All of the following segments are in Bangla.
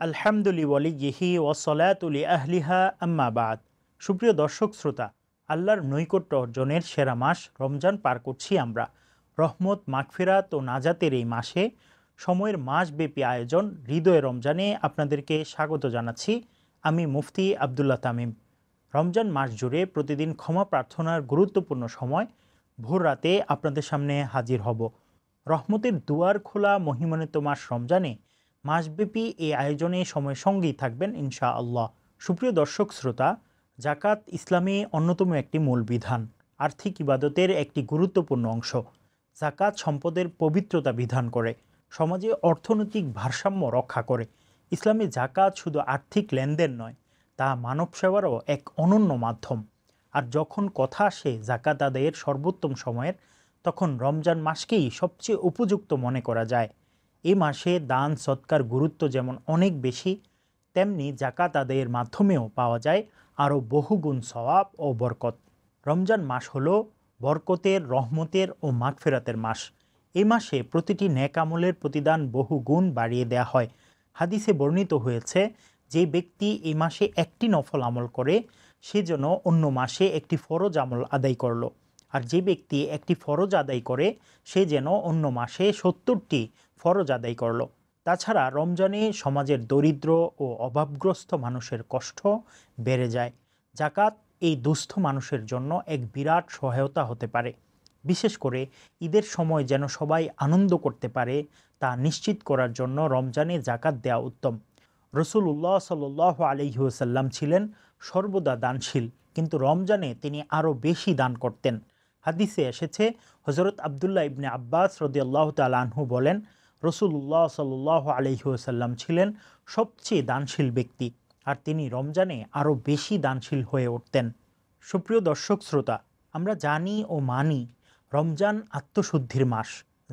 আলহামদুলিল্লাহি ওয়াসসালাতুলি আহলিহা আম্মা বাদ। সুপ্রিয় দর্শক শ্রোতা, আল্লাহর নৈকট্য অর্জনের সেরা মাস রমজান পার করছি আমরা। রহমত, মাগফিরাত ও নাজাতের এই মাসে সময়ের মাসব্যাপী আয়োজন হৃদয়ে রমজানে আপনাদেরকে স্বাগত জানাচ্ছি। আমি মুফতি আবদুল্লাহ তামিম। রমজান মাস জুড়ে প্রতিদিন ক্ষমা প্রার্থনার গুরুত্বপূর্ণ সময় ভোর রাতে আপনাদের সামনে হাজির হব। রহমতের দুয়ার খোলা মহিমান্বিত মাস রমজানে মাসব্যাপী এই আয়োজনে সময় সঙ্গেই থাকবেন ইনশাআল্লাহ। সুপ্রিয় দর্শক শ্রোতা, জাকাত ইসলামে অন্যতম একটি মূল বিধান, আর্থিক ইবাদতের একটি গুরুত্বপূর্ণ অংশ। জাকাত সম্পদের পবিত্রতা বিধান করে, সমাজে অর্থনৈতিক ভারসাম্য রক্ষা করে। ইসলামে জাকাত শুধু আর্থিক লেনদেন নয়, তা মানব সেবারও এক অনন্য মাধ্যম। আর যখন কথা আসে জাকাত আদায়ের সর্বোত্তম সময়ের, তখন রমজান মাসকেই সবচেয়ে উপযুক্ত মনে করা যায়। এই মাসে দান সৎকার গুরুত্ব যেমন অনেক বেশি, তেমনি জাকাত আদায়ের মাধ্যমেও পাওয়া যায় আরও বহুগুণ সওয়াব ও বরকত। রমজান মাস হলো বরকতের, রহমতের ও মাগফিরাতের মাস। এই মাসে প্রতিটি নেক আমলের প্রতিদান বহু গুণ বাড়িয়ে দেয়া হয়। হাদিসে বর্ণিত হয়েছে, যে ব্যক্তি এই মাসে একটি নফল আমল করে, সে যেন অন্য মাসে একটি ফরজ আমল আদায় করল। আর যে ব্যক্তি একটি ফরজ আদায় করে, সে যেন অন্য মাসে ৭০টি ফরজ আদায় করল। তাছাড়া রমজানে সমাজের দরিদ্র ও অভাবগ্রস্ত মানুষের কষ্ট বেড়ে যায়। জাকাত এই দুস্থ মানুষের জন্য এক বিরাট সহায়তা হতে পারে। বিশেষ করে ঈদের সময় যেন সবাই আনন্দ করতে পারে, তা নিশ্চিত করার জন্য রমজানে জাকাত দেওয়া উত্তম। রাসূলুল্লাহ সাল্লাল্লাহু আলাইহি ওয়াসাল্লাম ছিলেন সর্বদা দানশীল, কিন্তু রমজানে তিনি আরও বেশি দান করতেন। হাদিসে এসেছে, হযরত আবদুল্লাহ ইবনে আব্বাস রাদিয়াল্লাহু তাআলা আনহু বলেন, রাসূলুল্লাহ সাল্লাল্লাহু আলাইহি ওয়াসাল্লাম ছিলেন সবচেয়ে দানশীল ব্যক্তি, আর তিনি রমজানে আরও বেশি দানশীল হয়ে উঠতেন। সুপ্রিয় দর্শক শ্রোতা, আমরা জানি ও মানি রমজান আত্মশুদ্ধির মাস।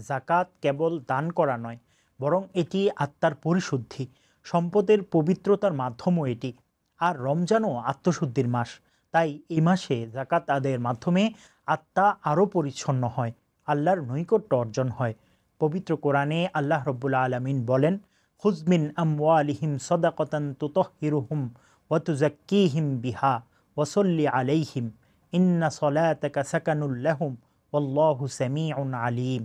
জাকাত কেবল দান করা নয়, বরং এটি আত্মার পরিশুদ্ধি, সম্পদের পবিত্রতার মাধ্যমও এটি। আর রমজানও আত্মশুদ্ধির মাস, তাই এই মাসে জাকাত আদায়ের মাধ্যমে আত্মা আরও পরিচ্ছন্ন হয়, আল্লাহর নৈকট্য অর্জন হয়। পবিত্র কোরআনে আল্লাহ রাব্বুল আলামিন বলেন, খুয মিন আমওয়ালিহিম সাদাকাতান তুতাহহিরুহুম ওয়া তুযাক্কিহিম বিহা ওয়া সাল্লি আলাইহিম ইন্না সলাতাকা সাকানুল লাহুম ওয়াল্লাহু সামিউন আলিম।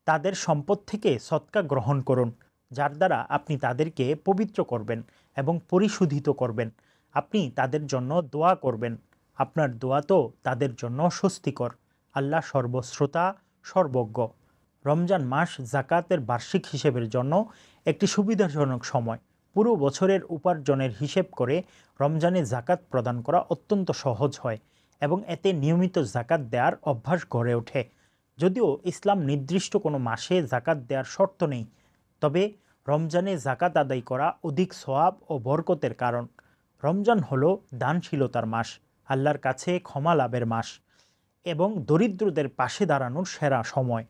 তাদের সম্পদ থেকে সদকা গ্রহণ করুন, যার দ্বারা আপনি তাদেরকে পবিত্র করবেন এবং পরিশোধিত করবেন। আপনি তাদের জন্য দোয়া করবেন, আপনার দোয়া তো তাদের জন্য স্বস্তিকর। আল্লাহ সর্বশ্রোতা, সর্বজ্ঞ। রমজান মাস জাকাতের বার্ষিক হিসেবের জন্য একটি সুবিধাজনক সময়। পুরো বছরের উপার্জনের হিসেব করে রমজানে জাকাত প্রদান করা অত্যন্ত সহজ হয় এবং এতে নিয়মিত জাকাত দেওয়ার অভ্যাস গড়ে ওঠে। যদিও ইসলাম নির্দিষ্ট কোনো মাসে জাকাত দেওয়ার শর্ত নেই, তবে রমজানে জাকাত আদায় করা অধিক সওয়াব ও বরকতের কারণ। রমজান হলো দানশীলতার মাস, আল্লাহর কাছে ক্ষমা লাভের মাস এবং দরিদ্রদের পাশে দাঁড়ানোর সেরা সময়।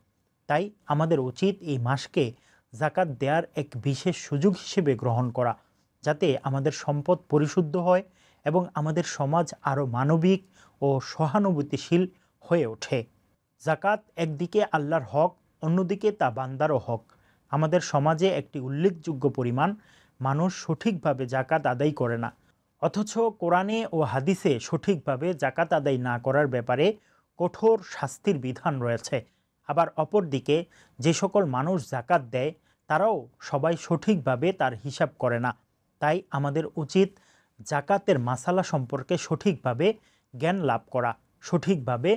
তাই আমাদের উচিত এই মাসকে জাকাত দেওয়ার এক বিশেষ সুযোগ হিসেবে গ্রহণ করা, যাতে আমাদের সম্পদ পরিশুদ্ধ হয় এবং আমাদের সমাজ আরও মানবিক ও সহানুভূতিশীল হয়ে ওঠে। জাকাত একদিকে আল্লাহর হক, অন্যদিকে তা বান্দারও হক। আমাদের সমাজে একটি উল্লেখযোগ্য পরিমাণ মানুষ সঠিকভাবে জাকাত আদায় করে না, অথচ কোরআনে ও হাদিসে সঠিকভাবে জাকাত আদায় না করার ব্যাপারে কঠোর শাস্তির বিধান রয়েছে। আবার অপরদিকে যে সকল মানুষ জাকাত দেয়, তারাও সবাই সঠিকভাবে তার হিসাব করে না। তাই আমাদের উচিত জাকাতের মাসালা সম্পর্কে সঠিকভাবে জ্ঞান লাভ করা, সঠিকভাবে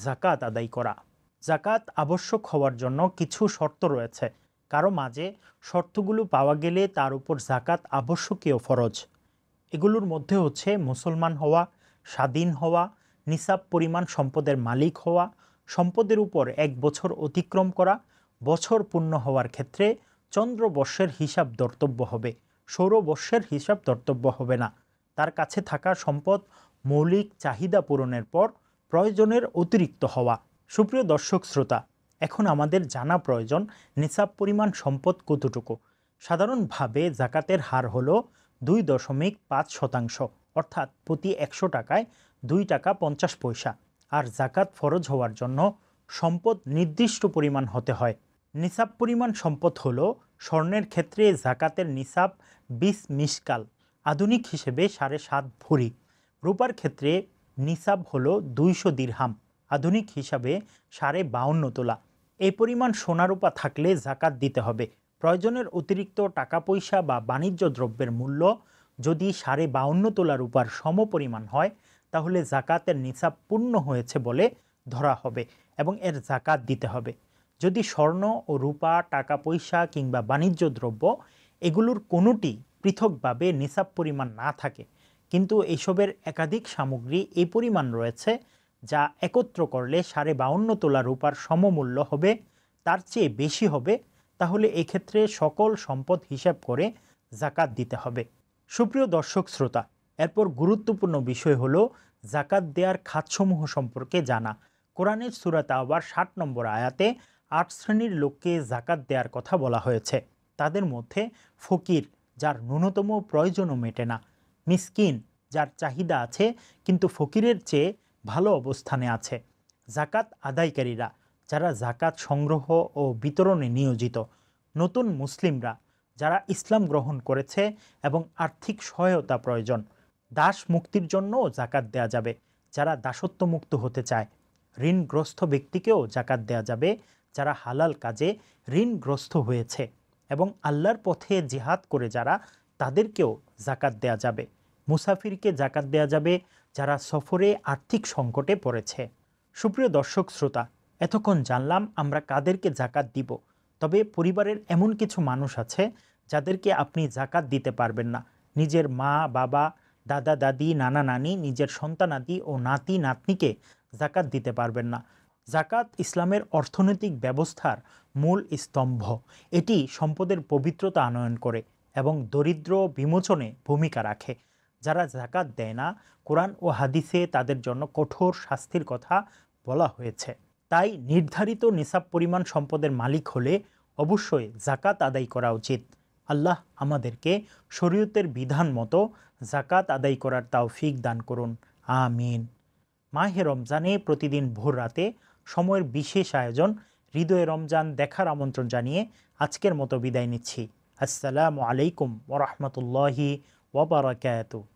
জাকাত আদায় করা। জাকাত আবশ্যক হওয়ার জন্য কিছু শর্ত রয়েছে। কারো মাঝে শর্তগুলো পাওয়া গেলে তার উপর জাকাত আবশ্যকীয় ফরজ। এগুলোর মধ্যে হচ্ছে মুসলমান হওয়া, স্বাধীন হওয়া, নিসাব পরিমাণ সম্পদের মালিক হওয়া, সম্পদের উপর 1 বছর অতিক্রম করা, বছর পূর্ণ হওয়ার ক্ষেত্রে চন্দ্রবর্ষের হিসাব ধর্তব্য হবে, সৌরবর্ষের হিসাব ধর্তব্য হবে না। তার কাছে থাকা সম্পদ মৌলিক চাহিদা পূরণের পর প্রয়োজনের অতিরিক্ত হওয়া। সুপ্রিয় দর্শক শ্রোতা, এখন আমাদের জানা প্রয়োজন নিসাব পরিমাণ সম্পদ কতটুকু। সাধারণভাবে জাকাতের হার হলো 2.5%, অর্থাৎ প্রতি 100 টাকায় 2 টাকা 50 পয়সা। আর জাকাত ফরজ হওয়ার জন্য সম্পদ নির্দিষ্ট পরিমাণ হতে হয়। নিসাব পরিমাণ সম্পদ হলো স্বর্ণের ক্ষেত্রে জাকাতের নিসাব 20 মিশকাল, আধুনিক হিসেবে 7.5 ভরি। রূপার ক্ষেত্রে নিসাব হলো 200 দিরহাম, আধুনিক হিসাবে 52.5 তোলা। এই পরিমাণ সোনারূপা থাকলে জাকাত দিতে হবে। প্রয়োজনের অতিরিক্ত টাকা পয়সা বা বাণিজ্য দ্রব্যের মূল্য যদি 52.5 তোলা রূপার সমপরিমাণ হয়, তাহলে জাকাতের নিসাব পূর্ণ হয়েছে বলে ধরা হবে এবং এর জাকাত দিতে হবে। যদি স্বর্ণ ও রূপা, টাকা পয়সা কিংবা বাণিজ্য দ্রব্য এগুলোর কোনোটি পৃথকভাবে নিসাব পরিমাণ না থাকে, কিন্তু এইসবের একাধিক সামগ্রী এই পরিমাণ রয়েছে যা একত্র করলে 52.5 তোলা রূপার সমমূল্য হবে, তার চেয়ে বেশি হবে, তাহলে এক্ষেত্রে সকল সম্পদ হিসাব করে জাকাত দিতে হবে। সুপ্রিয় দর্শক শ্রোতা, এরপর গুরুত্বপূর্ণ বিষয় হলো জাকাত দেওয়ার খাতসমূহ সম্পর্কে জানা। কোরআনের সূরা তাওবার 60 নম্বর আয়াতে 8 শ্রেণীর লোককে জাকাত দেওয়ার কথা বলা হয়েছে। তাদের মধ্যে ফকির, যার ন্যূনতম প্রয়োজনও মেটে না; মিসকিন, যার চাহিদা আছে কিন্তু ফকিরের চেয়ে ভালো অবস্থানে আছে; জাকাত আদায়কারীরা, যারা জাকাত সংগ্রহ ও বিতরণে নিয়োজিত; নতুন মুসলিমরা, যারা ইসলাম গ্রহণ করেছে এবং আর্থিক সহায়তা প্রয়োজন; দাস মুক্তির জন্যও জাকাত দেয়া যাবে, যারা দাসত্ব মুক্ত হতে চায়; ঋণগ্রস্ত ব্যক্তিকেও জাকাত দেয়া যাবে, যারা হালাল কাজে ঋণগ্রস্ত হয়েছে; এবং আল্লাহর পথে জিহাদ করে যারা, তাদেরকেও জাকাত দেয়া যাবে; মুসাফিরকে জাকাত দেয়া যাবে, যারা সফরে আর্থিক সংকটে পড়েছে। সুপ্রিয় দর্শক শ্রোতা, এতক্ষণ জানলাম আমরা কাদেরকে জাকাত দিব। তবে পরিবারের এমন কিছু মানুষ আছে যাদেরকে আপনি জাকাত দিতে পারবেন না। নিজের মা, বাবা, দাদা, দাদি, নানা, নানি, নিজের সন্তানাদি ও নাতি, নাতনিকে জাকাত দিতে পারবেন না। জাকাত ইসলামের অর্থনৈতিক ব্যবস্থার মূল স্তম্ভ। এটি সম্পদের পবিত্রতা আনয়ন করে এবং দরিদ্র বিমোচনে ভূমিকা রাখে। যারা জাকাত দেয় না, কোরআন ও হাদিসে তাদের জন্য কঠোর শাস্তির কথা বলা হয়েছে। তাই নির্ধারিত নিসাব পরিমাণ সম্পদের মালিক হলে অবশ্যই জাকাত আদায় করা উচিত। আল্লাহ আমাদেরকে শরীয়তের বিধান মতো জাকাত আদায় করার তৌফিক দান করুন, আমিন। মাহে রমজানে প্রতিদিন ভোর রাতে সময়ের বিশেষ আয়োজন হৃদয়ে রমজান দেখার আমন্ত্রণ জানিয়ে আজকের মতো বিদায় নিচ্ছি। আসসালামু আলাইকুম ওয়া রাহমাতুল্লাহি ওয়া বারাকাতুহু।